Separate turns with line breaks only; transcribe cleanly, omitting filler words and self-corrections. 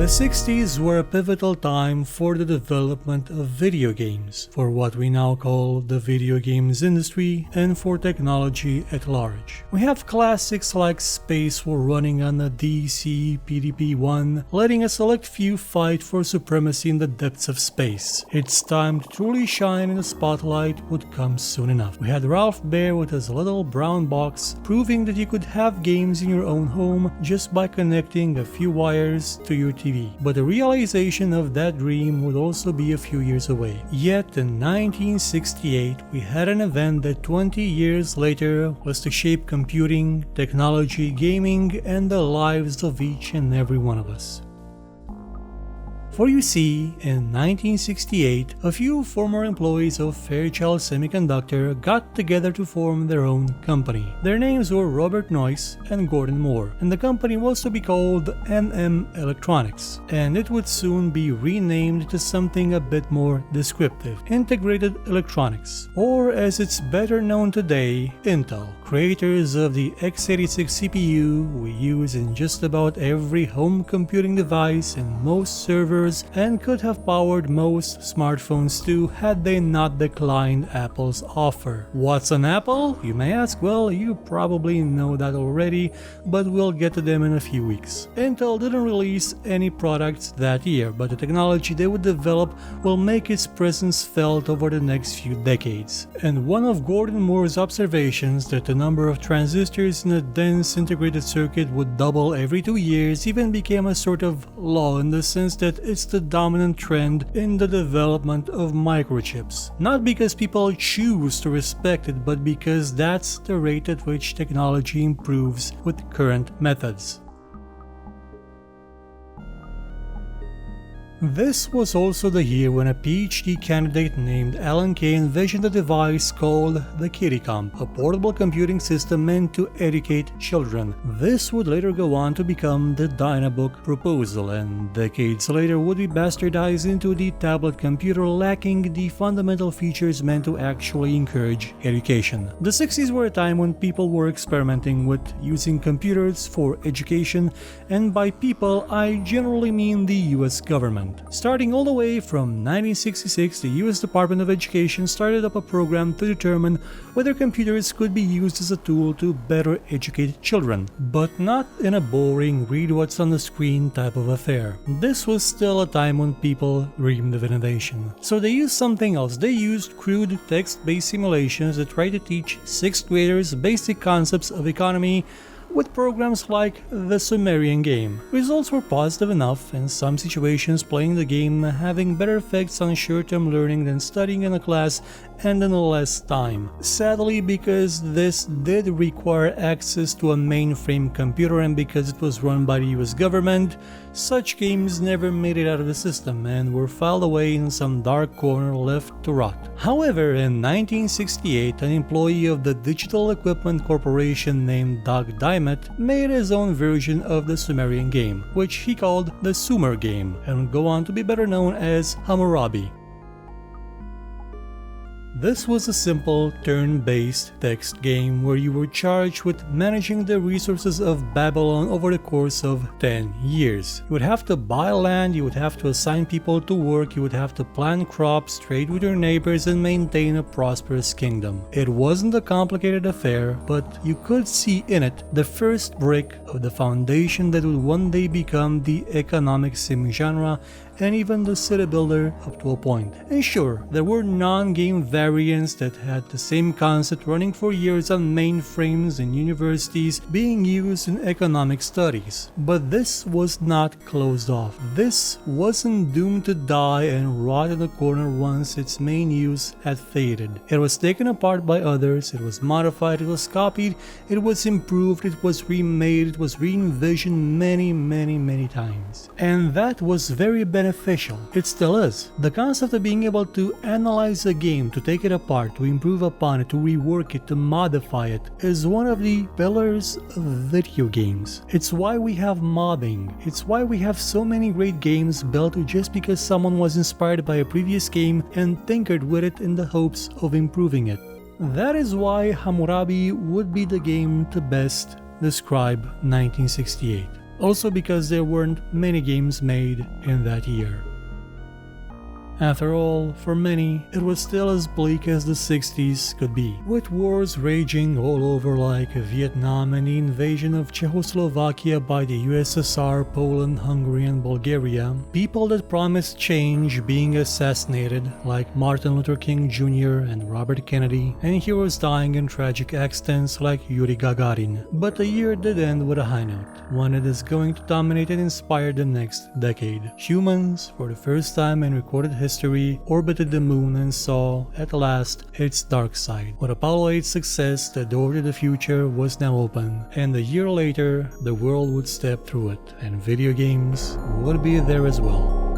60s were a pivotal time for the development of video games, for what we now call the video games industry, and for technology at large. We have classics like Space War running on the DC PDP-1, letting a select few fight for supremacy in the depths of space. Its time to truly shine in the spotlight would come soon enough. We had Ralph Baer with his little brown box, proving that you could have games in your own home just by connecting a few wires to your TV. But the realization of that dream would also be a few years away. Yet in 1968, we had an event that 20 years later was to shape computing, technology, gaming, and the lives of each and every one of us. For you see, in 1968, a few former employees of Fairchild Semiconductor got together to form their own company. Their names were Robert Noyce and Gordon Moore, and the company was to be called NM Electronics, and it would soon be renamed to something a bit more descriptive, Integrated Electronics, or as it's better known today, Intel. Creators of the x86 CPU we use in just about every home computing device and most servers, and could have powered most smartphones too had they not declined Apple's offer. What's an Apple? You may ask. Well, you probably know that already, but we'll get to them in a few weeks. Intel didn't release any products that year, but the technology they would develop will make its presence felt over the next few decades. And one of Gordon Moore's observations that the number of transistors in a dense integrated circuit would double every 2 years even became a sort of law, in the sense that it's the dominant trend in the development of microchips. Not because people choose to respect it, but because that's the rate at which technology improves with current methods. This was also the year when a PhD candidate named Alan Kay envisioned a device called the KittyComp, a portable computing system meant to educate children. This would later go on to become the Dynabook proposal, and decades later would be bastardized into the tablet computer, lacking the fundamental features meant to actually encourage education. The 60s were a time when people were experimenting with using computers for education, and by people I generally mean the US government. Starting all the way from 1966, the US Department of Education started up a program to determine whether computers could be used as a tool to better educate children, but not in a boring read what's on the screen type of affair. This was still a time when people dreamed of innovation. So they used something else. They used crude text-based simulations that tried to teach 6th graders basic concepts of economy with programs like the Sumerian game. Results were positive enough, in some situations playing the game having better effects on short-term learning than studying in a class and in less time. Sadly, because this did require access to a mainframe computer and because it was run by the US government, such games never made it out of the system and were filed away in some dark corner left to rot. However, in 1968, an employee of the Digital Equipment Corporation named Doug Dimet made his own version of the Sumerian game, which he called the Sumer game, and would go on to be better known as Hammurabi. This was a simple turn-based text game where you were charged with managing the resources of Babylon over the course of 10 years. You would have to buy land, you would have to assign people to work, you would have to plant crops, trade with your neighbors, and maintain a prosperous kingdom. It wasn't a complicated affair, but you could see in it the first brick of the foundation that would one day become the economic sim genre and even the city builder up to a point. And sure, there were non-game variants that had the same concept running for years on mainframes in universities being used in economic studies. But this was not closed off. This wasn't doomed to die and rot in the corner once its main use had faded. It was taken apart by others, it was modified, it was copied, it was improved, it was remade, it was re-envisioned many times. And that was very beneficial. It still is. The concept of being able to analyze a game, to take it apart, to improve upon it, to rework it, to modify it, is one of the pillars of video games. It's why we have modding. It's why we have so many great games built just because someone was inspired by a previous game and tinkered with it in the hopes of improving it. That is why Hammurabi would be the game to best describe 1968. also because there weren't many games made in that year. After all, for many, it was still as bleak as the 60s could be, with wars raging all over like Vietnam and the invasion of Czechoslovakia by the USSR, Poland, Hungary and Bulgaria, people that promised change being assassinated like Martin Luther King Jr. and Robert Kennedy, and heroes dying in tragic accidents like Yuri Gagarin. But the year did end with a high note, one that is going to dominate and inspire the next decade. Humans, for the first time in recorded history, orbited the moon and saw, at last, its dark side. With Apollo 8's success, the door to the future was now open, and a year later, the world would step through it, and video games would be there as well.